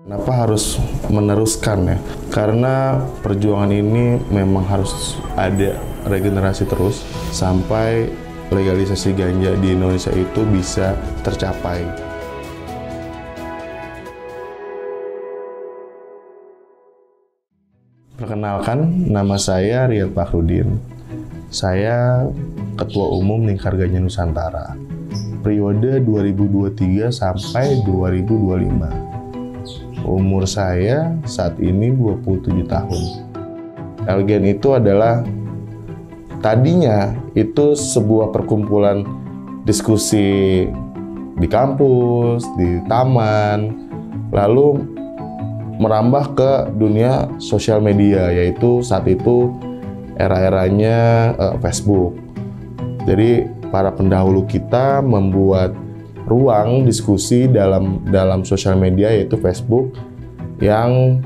Kenapa harus meneruskan ya? Karena perjuangan ini memang harus ada regenerasi terus sampai legalisasi ganja di Indonesia itu bisa tercapai. Perkenalkan, nama saya Riyad Fakhrudin. Saya Ketua Umum Lingkar Ganja Nusantara. Periode 2023 sampai 2025. Umur saya saat ini 27 tahun. LGN itu adalah tadinya itu sebuah perkumpulan diskusi di kampus, di taman, lalu merambah ke dunia sosial media, yaitu saat itu era-eranya Facebook. Jadi para pendahulu kita membuat ruang diskusi dalam sosial media, yaitu Facebook, yang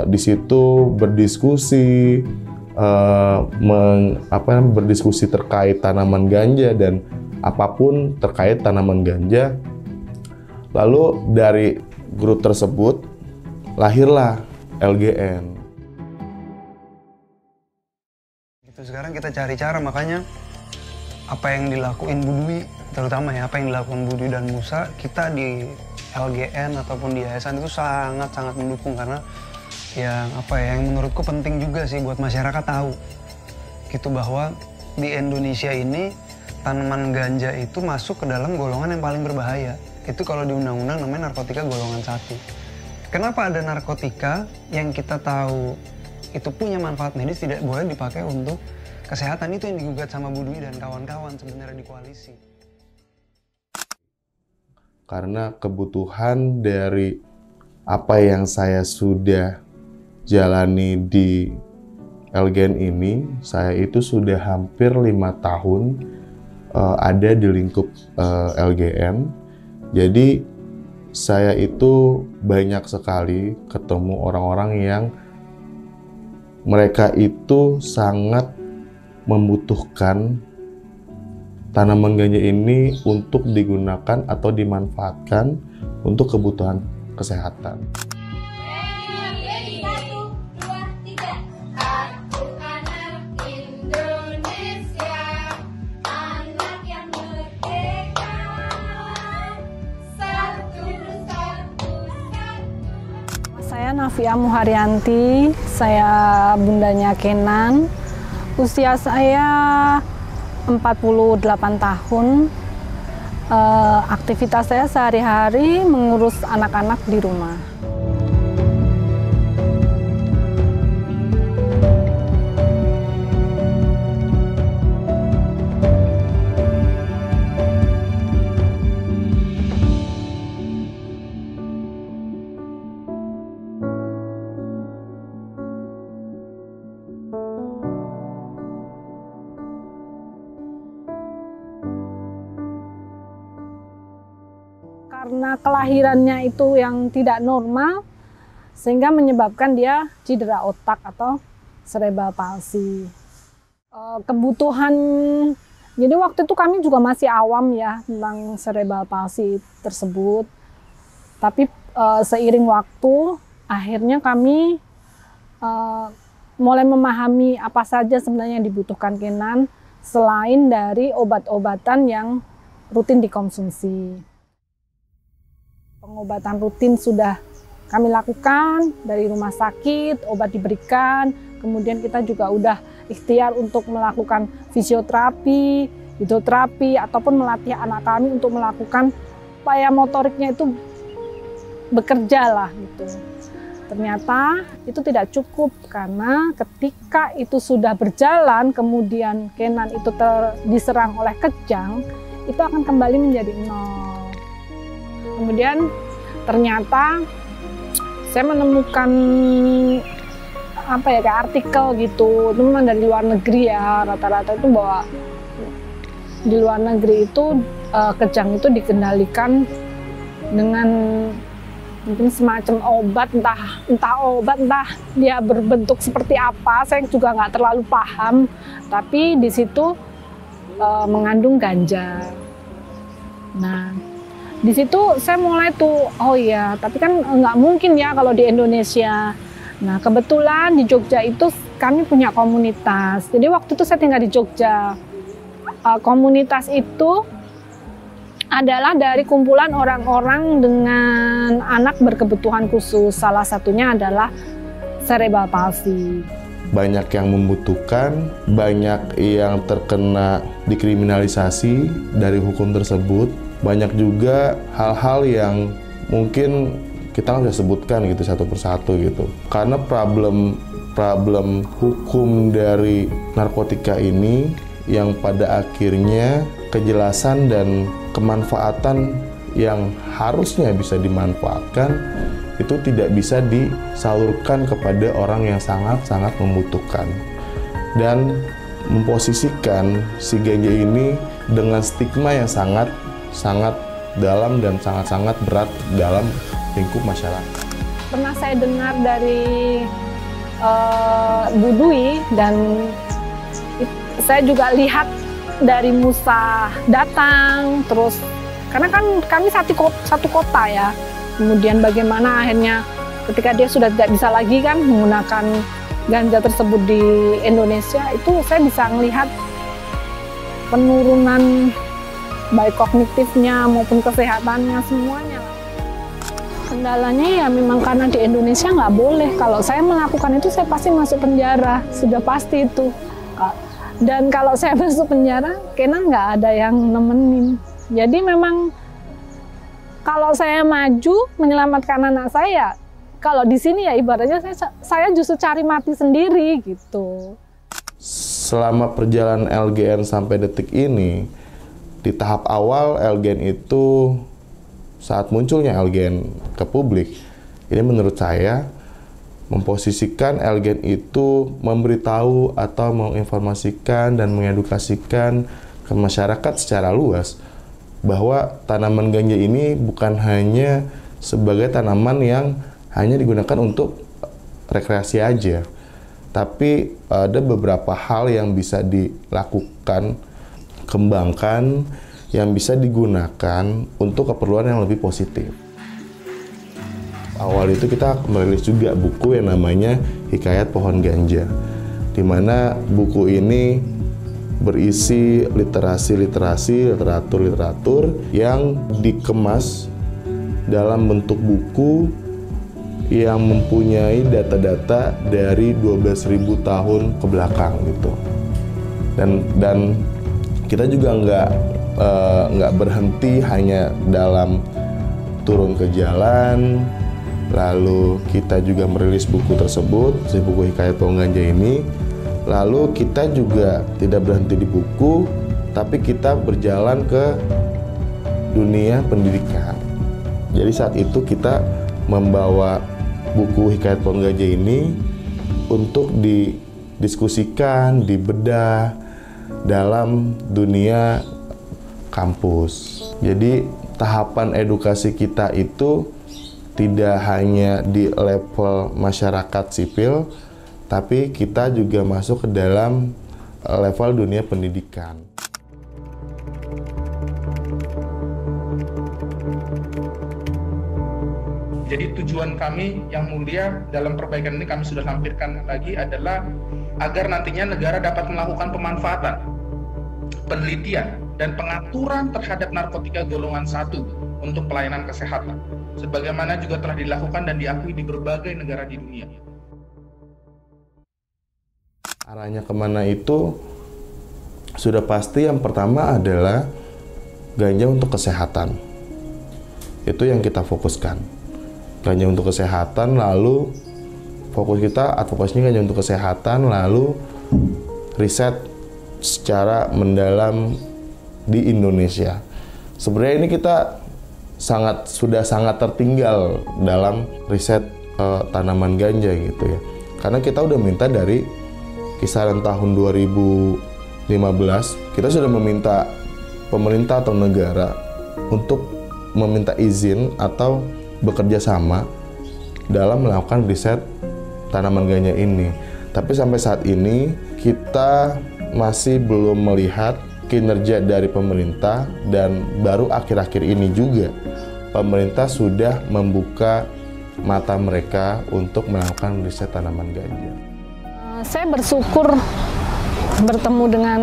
di situ berdiskusi berdiskusi terkait tanaman ganja dan apapun terkait tanaman ganja. Lalu dari grup tersebut lahirlah LGN. Sekarang kita cari cara, makanya apa yang dilakuin Bu Dwi, terutama ya apa yang dilakukan Bu Dwi dan Musa, kita di LGN ataupun di yayasan itu sangat-sangat mendukung, karena yang menurutku penting juga sih buat masyarakat tahu gitu, bahwa di Indonesia ini tanaman ganja itu masuk ke dalam golongan yang paling berbahaya. Itu kalau di undang-undang namanya narkotika golongan 1. Kenapa ada narkotika yang kita tahu itu punya manfaat medis tidak boleh dipakai untuk kesehatan? Itu yang digugat sama Bu Dwi dan kawan-kawan sebenarnya di koalisi. Karena kebutuhan dari apa yang saya sudah jalani di LGN ini, saya itu sudah hampir 5 tahun ada di lingkup LGN. Jadi saya itu banyak sekali ketemu orang-orang yang mereka itu sangat membutuhkan tanaman ganja ini untuk digunakan atau dimanfaatkan untuk kebutuhan kesehatan. Saya Nafia Muharyanti, saya bundanya Kenan. Usia saya 48 tahun. Aktivitas saya sehari-hari mengurus anak-anak di rumah. Karena kelahirannya itu yang tidak normal, sehingga menyebabkan dia cedera otak atau cerebral palsy. Kebutuhan, jadi waktu itu kami juga masih awam ya tentang cerebral palsy tersebut. Tapi seiring waktu, akhirnya kami mulai memahami apa saja sebenarnya yang dibutuhkan Kenan, selain dari obat-obatan yang rutin dikonsumsi. Pengobatan rutin sudah kami lakukan dari rumah sakit, obat diberikan, kemudian kita juga udah ikhtiar untuk melakukan fisioterapi, hidroterapi, ataupun melatih anak kami untuk melakukan upaya motoriknya itu bekerja lah gitu. Ternyata itu tidak cukup, karena ketika itu sudah berjalan, kemudian Kenan itu diserang oleh kejang, itu akan kembali menjadi 0. Kemudian ternyata saya menemukan kayak artikel gitu, itu memang dari luar negeri ya, rata-rata itu bahwa di luar negeri itu kejang itu dikendalikan dengan mungkin semacam obat, entah dia berbentuk seperti apa, saya juga nggak terlalu paham, tapi di situ mengandung ganja. Nah, Di situ saya mulai tuh, oh iya, tapi kan nggak mungkin ya kalau di Indonesia. Nah, kebetulan di Jogja itu kami punya komunitas. Jadi waktu itu saya tinggal di Jogja. Komunitas itu adalah dari kumpulan orang-orang dengan anak berkebutuhan khusus. Salah satunya adalah cerebral palsy. Banyak yang membutuhkan, banyak yang terkena dikriminalisasi dari hukum tersebut. Banyak juga hal-hal yang mungkin kita nggak bisa sebutkan gitu satu persatu gitu. Karena problem hukum dari narkotika ini yang pada akhirnya kejelasan dan kemanfaatan yang harusnya bisa dimanfaatkan itu tidak bisa disalurkan kepada orang yang sangat-sangat membutuhkan, dan memposisikan si ganja ini dengan stigma yang sangat dalam dan sangat berat dalam lingkup masyarakat. Pernah saya dengar dari Bu Dwi, dan saya juga lihat dari Musa datang, terus karena kan kami satu kota ya. Kemudian bagaimana akhirnya ketika dia sudah tidak bisa lagi kan menggunakan ganja tersebut di Indonesia, itu saya bisa melihat penurunan baik kognitifnya maupun kesehatannya semuanya. Kendalanya ya memang karena di Indonesia nggak boleh. Kalau saya melakukan itu saya pasti masuk penjara, sudah pasti itu. Dan kalau saya masuk penjara, kayaknya nggak ada yang nemenin. Jadi memang kalau saya maju menyelamatkan anak saya, kalau di sini ya ibaratnya saya justru cari mati sendiri gitu. Selama perjalanan LGN sampai detik ini, di tahap awal LGN itu saat munculnya LGN ke publik, ini menurut saya memposisikan LGN itu memberitahu atau menginformasikan dan mengedukasikan ke masyarakat secara luas bahwa tanaman ganja ini bukan hanya sebagai tanaman yang hanya digunakan untuk rekreasi aja, tapi ada beberapa hal yang bisa dilakukan, kembangkan, yang bisa digunakan untuk keperluan yang lebih positif. Awal itu kita merilis juga buku yang namanya Hikayat Pohon Ganja, di mana buku ini berisi literatur yang dikemas dalam bentuk buku yang mempunyai data-data dari 12.000 tahun ke belakang gitu. Dan kita juga nggak berhenti hanya dalam turun ke jalan, lalu kita juga merilis buku tersebut, si buku Hikayat Pohon Ganja ini. Lalu kita juga tidak berhenti di buku, tapi kita berjalan ke dunia pendidikan. Jadi saat itu kita membawa buku Hikayat Pohon Ganja ini untuk didiskusikan, dibedah dalam dunia kampus. Jadi tahapan edukasi kita itu tidak hanya di level masyarakat sipil, tapi kita juga masuk ke dalam level dunia pendidikan. Jadi tujuan kami yang mulia dalam perbaikan ini kami sudah lampirkan lagi adalah agar nantinya negara dapat melakukan pemanfaatan, penelitian, dan pengaturan terhadap narkotika golongan 1 untuk pelayanan kesehatan, sebagaimana juga telah dilakukan dan diakui di berbagai negara di dunia. Arahnya kemana itu sudah pasti. Yang pertama adalah ganja untuk kesehatan. Itu yang kita fokuskan. Ganja untuk kesehatan, lalu fokus kita advokasinya ganja untuk kesehatan, lalu riset secara mendalam di Indonesia. Sebenarnya ini kita sudah sangat tertinggal dalam riset tanaman ganja gitu ya. Karena kita udah minta dari kisaran tahun 2015, kita sudah meminta pemerintah atau negara untuk meminta izin atau bekerja sama dalam melakukan riset tanaman ganja ini. Tapi sampai saat ini kita masih belum melihat kinerja dari pemerintah, dan baru akhir-akhir ini juga pemerintah sudah membuka mata mereka untuk melakukan riset tanaman ganja. Saya bersyukur bertemu dengan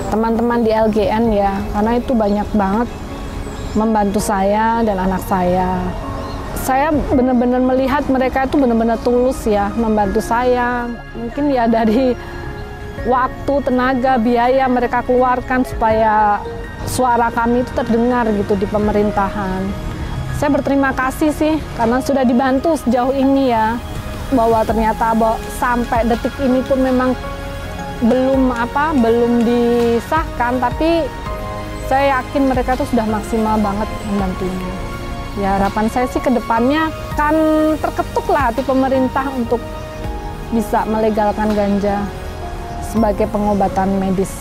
teman-teman di LGN ya, karena itu banyak banget membantu saya dan anak saya. Saya benar-benar melihat mereka itu benar-benar tulus ya membantu saya. Mungkin ya dari waktu, tenaga, biaya mereka keluarkan supaya suara kami itu terdengar gitu di pemerintahan. Saya berterima kasih sih karena sudah dibantu sejauh ini ya, bahwa ternyata sampai detik ini pun memang belum disahkan, tapi saya yakin mereka itu sudah maksimal banget membantunya. Ya harapan saya sih ke depannya kan terketuklah hati pemerintah untuk bisa melegalkan ganja sebagai pengobatan medis.